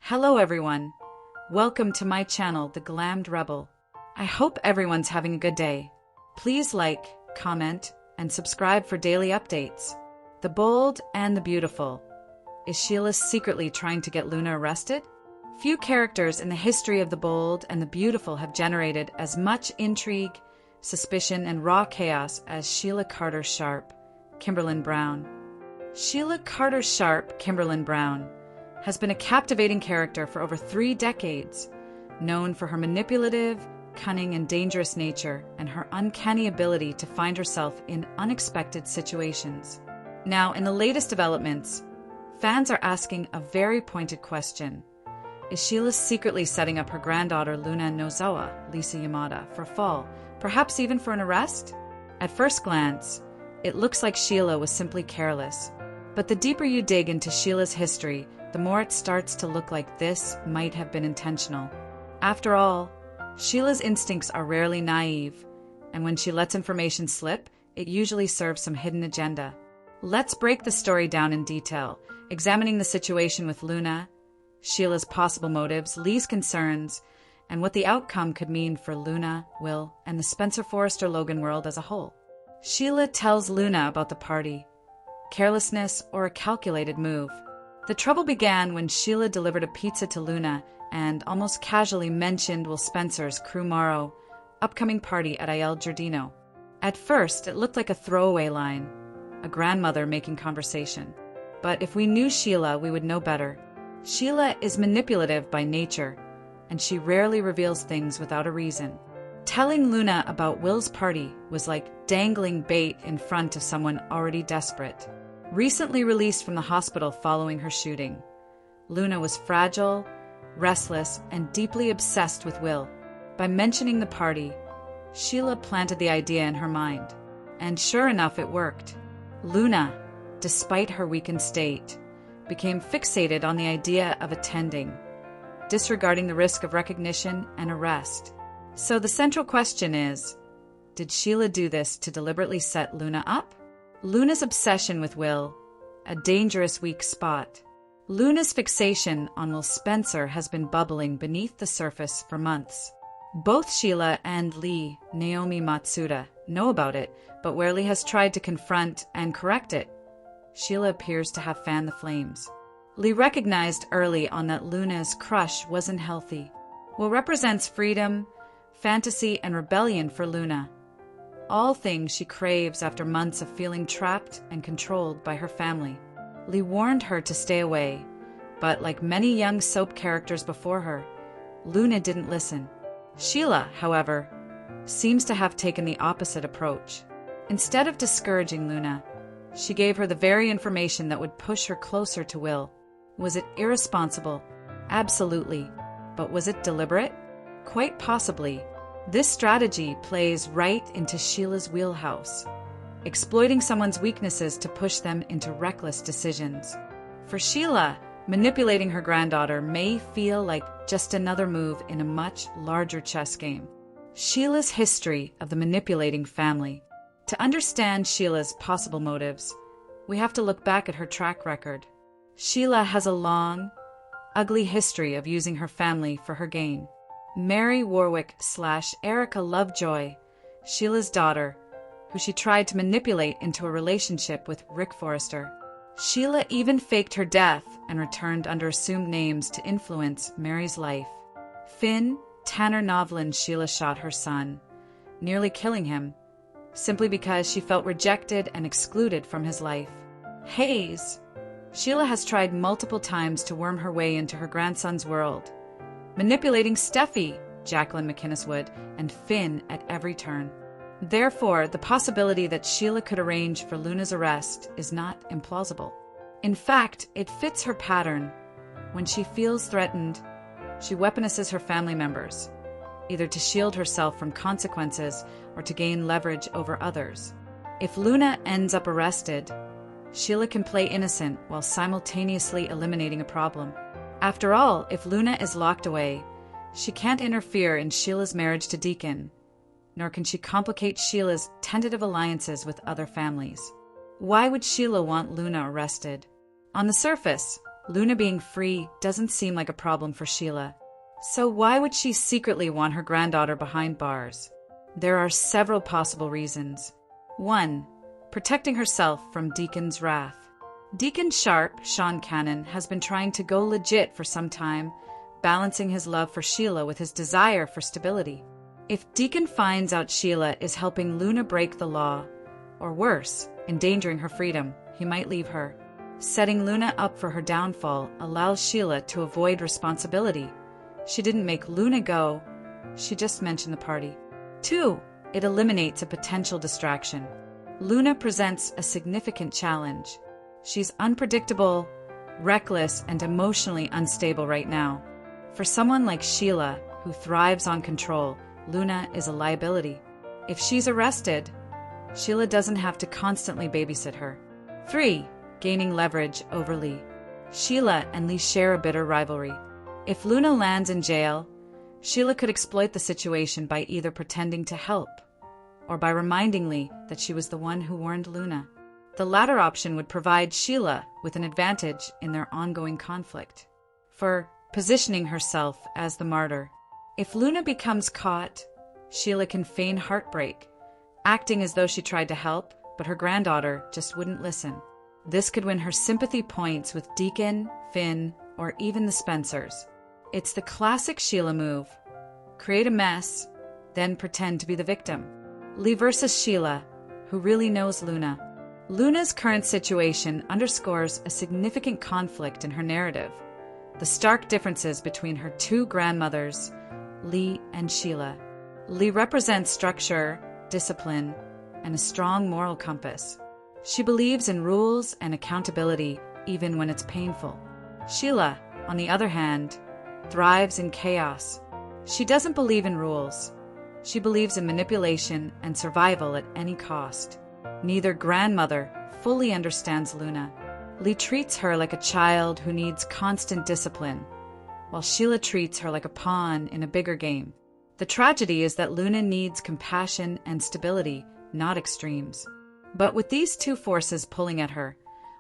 Hello everyone. Welcome to my channel, the Glammed Rebel. I hope everyone's having a good day. Please like, comment, and subscribe for daily updates. The bold and the beautiful. Is Sheila secretly trying to get Luna arrested? Few characters in the history of the bold and the beautiful have generated as much intrigue, suspicion, and raw chaos as Sheila Carter Sharp, Kimberlin Brown. Sheila Carter Sharp, Kimberlin Brown, has been a captivating character for over 3 decades, known for her manipulative, cunning, and dangerous nature, and her uncanny ability to find herself in unexpected situations. Now, in the latest developments, fans are asking a very pointed question. Is Sheila secretly setting up her granddaughter Luna Nozoa, Lisa Yamada, for fall, perhaps even for an arrest? At first glance, it looks like Sheila was simply careless. But the deeper you dig into Sheila's history, the more it starts to look like this might have been intentional. After all, Sheila's instincts are rarely naive, and when she lets information slip, it usually serves some hidden agenda. Let's break the story down in detail, examining the situation with Luna, Sheila's possible motives, Lee's concerns, and what the outcome could mean for Luna, Will, and the Spencer Forrester Logan world as a whole. Sheila tells Luna about the party. Carelessness or a calculated move? The trouble began when Sheila delivered a pizza to Luna and almost casually mentioned Will Spencer's crew Maro upcoming party at Il Giardino. At first, it looked like a throwaway line, a grandmother making conversation. But if we knew Sheila, we would know better. Sheila is manipulative by nature, and she rarely reveals things without a reason. Telling Luna about Will's party was like dangling bait in front of someone already desperate. Recently released from the hospital following her shooting, Luna was fragile, restless, and deeply obsessed with Will. By mentioning the party, Sheila planted the idea in her mind. And sure enough, it worked. Luna, despite her weakened state, became fixated on the idea of attending, disregarding the risk of recognition and arrest. So the central question is, did Sheila do this to deliberately set Luna up? Luna's obsession with Will, a dangerous weak spot. Luna's fixation on Will Spencer has been bubbling beneath the surface for months. Both Sheila and Lee, Naomi Matsuda, know about it, but where Lee has tried to confront and correct it, Sheila appears to have fanned the flames. Lee recognized early on that Luna's crush wasn't healthy. Will represents freedom, fantasy, and rebellion for Luna. All things she craves after months of feeling trapped and controlled by her family. Lee warned her to stay away, but like many young soap characters before her, Luna didn't listen. Sheila, however, seems to have taken the opposite approach. Instead of discouraging Luna, she gave her the very information that would push her closer to Will. Was it irresponsible? Absolutely. But was it deliberate? Quite possibly. This strategy plays right into Sheila's wheelhouse, exploiting someone's weaknesses to push them into reckless decisions. For Sheila, manipulating her granddaughter may feel like just another move in a much larger chess game. Sheila's history of the manipulating family. To understand Sheila's possible motives, we have to look back at her track record. Sheila has a long, ugly history of using her family for her gain. Mary Warwick/Erica Lovejoy, Sheila's daughter, who she tried to manipulate into a relationship with Rick Forrester. Sheila even faked her death and returned under assumed names to influence Mary's life. Finn Tanner Novlin, Sheila shot her son, nearly killing him, simply because she felt rejected and excluded from his life. Hayes. Sheila has tried multiple times to worm her way into her grandson's world, manipulating Steffi, Jacqueline McInnes Wood, and Finn at every turn. Therefore, the possibility that Sheila could arrange for Luna's arrest is not implausible. In fact, it fits her pattern. When she feels threatened, she weaponizes her family members, either to shield herself from consequences or to gain leverage over others. If Luna ends up arrested, Sheila can play innocent while simultaneously eliminating a problem. After all, if Luna is locked away, she can't interfere in Sheila's marriage to Deacon, nor can she complicate Sheila's tentative alliances with other families. Why would Sheila want Luna arrested? On the surface, Luna being free doesn't seem like a problem for Sheila. So why would she secretly want her granddaughter behind bars? There are several possible reasons. 1. Protecting herself from Deacon's wrath. Deacon Sharp, Sean Cannon, has been trying to go legit for some time, balancing his love for Sheila with his desire for stability. If Deacon finds out Sheila is helping Luna break the law, or worse, endangering her freedom, he might leave her. Setting Luna up for her downfall allows Sheila to avoid responsibility. She didn't make Luna go, she just mentioned the party. 2. It eliminates a potential distraction. Luna presents a significant challenge. She's unpredictable, reckless, and emotionally unstable right now. For someone like Sheila, who thrives on control, Luna is a liability. If she's arrested, Sheila doesn't have to constantly babysit her. 3. Gaining leverage over Lee. Sheila and Lee share a bitter rivalry. If Luna lands in jail, Sheila could exploit the situation by either pretending to help or by reminding Lee that she was the one who warned Luna. The latter option would provide Sheila with an advantage in their ongoing conflict, for positioning herself as the martyr. If Luna becomes caught, Sheila can feign heartbreak, acting as though she tried to help, but her granddaughter just wouldn't listen. This could win her sympathy points with Deacon, Finn, or even the Spencers. It's the classic Sheila move. Create a mess, then pretend to be the victim. Lee versus Sheila, who really knows Luna. Luna's current situation underscores a significant conflict in her narrative. The stark differences between her two grandmothers, Lee and Sheila. Lee represents structure, discipline, and a strong moral compass. She believes in rules and accountability even when it's painful. Sheila, on the other hand, thrives in chaos. She doesn't believe in rules. She believes in manipulation and survival at any cost. Neither grandmother fully understands Luna. Lee treats her like a child who needs constant discipline, while Sheila treats her like a pawn in a bigger game. The tragedy is that Luna needs compassion and stability, not extremes. But with these two forces pulling at her,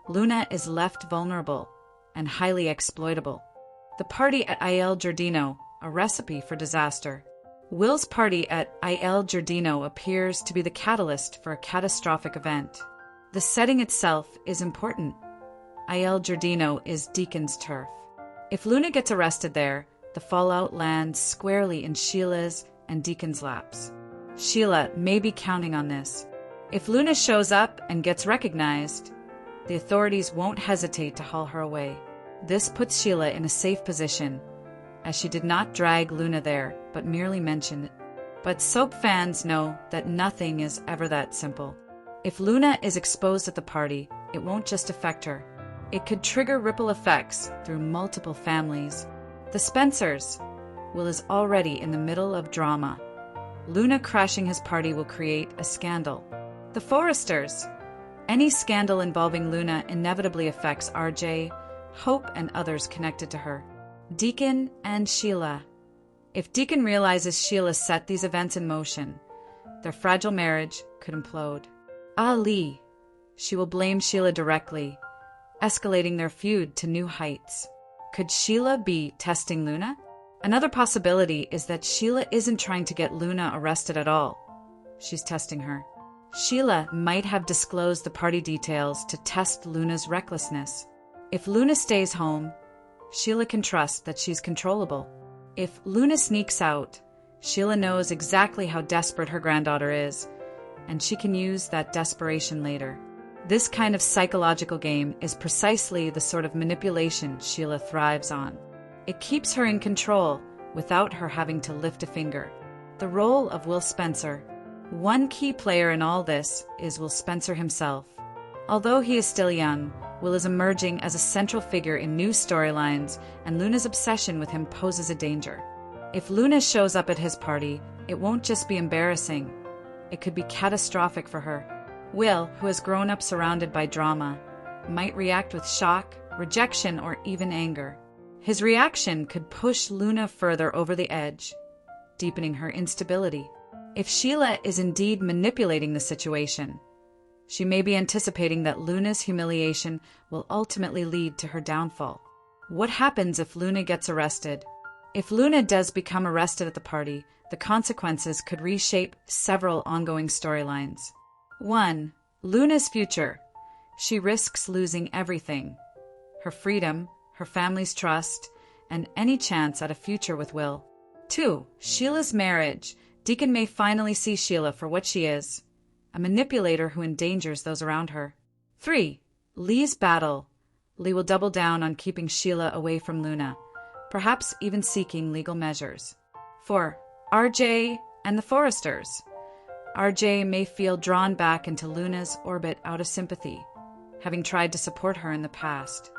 Luna is left vulnerable and highly exploitable. The party at Il Giardino, a recipe for disaster. Will's party at Il Giardino appears to be the catalyst for a catastrophic event. The setting itself is important. Il Giardino is Deacon's turf. If Luna gets arrested there, the fallout lands squarely in Sheila's and Deacon's laps. Sheila may be counting on this. If Luna shows up and gets recognized, the authorities won't hesitate to haul her away. This puts Sheila in a safe position, as she did not drag Luna there, but merely mentioned it. But soap fans know that nothing is ever that simple. If Luna is exposed at the party, it won't just affect her. It could trigger ripple effects through multiple families. The Spencers. Will is already in the middle of drama. Luna crashing his party will create a scandal. The Forresters. Any scandal involving Luna inevitably affects RJ, Hope, and others connected to her. Deacon and Sheila. If Deacon realizes Sheila set these events in motion, their fragile marriage could implode. Lee. She will blame Sheila directly, escalating their feud to new heights. Could Sheila be testing Luna? Another possibility is that Sheila isn't trying to get Luna arrested at all. She's testing her. Sheila might have disclosed the party details to test Luna's recklessness. If Luna stays home, Sheila can trust that she's controllable. If Luna sneaks out, Sheila knows exactly how desperate her granddaughter is, and she can use that desperation later. This kind of psychological game is precisely the sort of manipulation Sheila thrives on. It keeps her in control without her having to lift a finger. The role of Will Spencer. One key player in all this is Will Spencer himself. Although he is still young, Will is emerging as a central figure in new storylines, and Luna's obsession with him poses a danger. If Luna shows up at his party, it won't just be embarrassing. It could be catastrophic for her. Will, who has grown up surrounded by drama, might react with shock, rejection, or even anger. His reaction could push Luna further over the edge, deepening her instability. If Sheila is indeed manipulating the situation, she may be anticipating that Luna's humiliation will ultimately lead to her downfall. What happens if Luna gets arrested? If Luna does become arrested at the party, the consequences could reshape several ongoing storylines. 1. Luna's future. She risks losing everything: her freedom, her family's trust, and any chance at a future with Will. 2. Sheila's marriage. Deacon may finally see Sheila for what she is: a manipulator who endangers those around her. 3. Lee's battle. Lee will double down on keeping Sheila away from Luna, perhaps even seeking legal measures. 4. RJ and the Forresters. RJ may feel drawn back into Luna's orbit out of sympathy, having tried to support her in the past.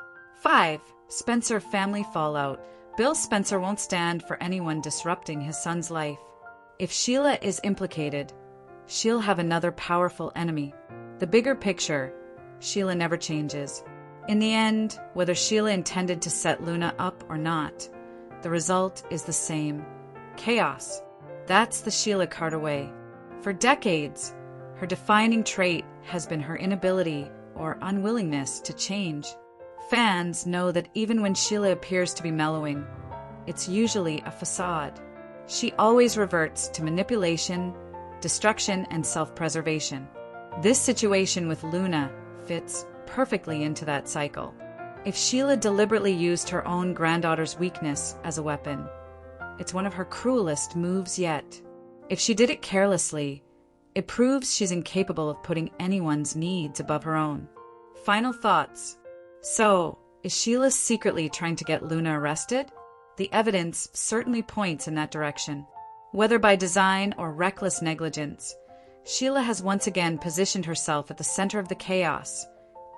5. SpencerFamily fallout. Bill Spencer won't stand for anyone disrupting his son's life. If Sheila is implicated, she'll have another powerful enemy. The bigger picture: Sheila never changes. In the end, whether Sheila intended to set Luna up or not, the result is the same: chaos. That's the Sheila Carter way. For decades, her defining trait has been her inability or unwillingness to change. Fans know that even when Sheila appears to be mellowing, it's usually a facade. She always reverts to manipulation, destruction, and self-preservation. This situation with Luna fits perfectly into that cycle. If Sheila deliberately used her own granddaughter's weakness as a weapon, it's one of her cruelest moves yet. If she did it carelessly, it proves she's incapable of putting anyone's needs above her own. Final thoughts. So, is Sheila secretly trying to get Luna arrested? The evidence certainly points in that direction. Whether by design or reckless negligence, Sheila has once again positioned herself at the center of the chaos,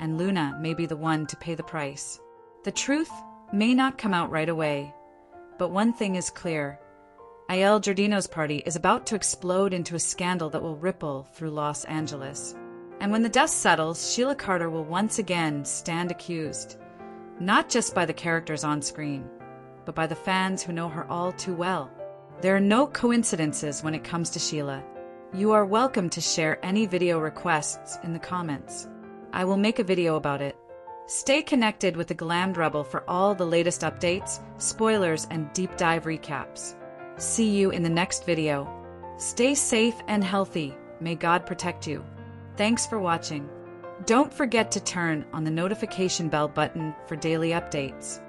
and Luna may be the one to pay the price. The truth may not come out right away, but one thing is clear: Aiel Giardino's party is about to explode into a scandal that will ripple through Los Angeles. And when the dust settles, Sheila Carter will once again stand accused, not just by the characters on screen, but by the fans who know her all too well. There are no coincidences when it comes to Sheila. You are welcome to share any video requests in the comments. I will make a video about it. Stay connected with the Glammed Rebel for all the latest updates, spoilers, and deep dive recaps. See you in the next video. Stay safe and healthy. May God protect you. Thanks for watching. Don't forget to turn on the notification bell button for daily updates.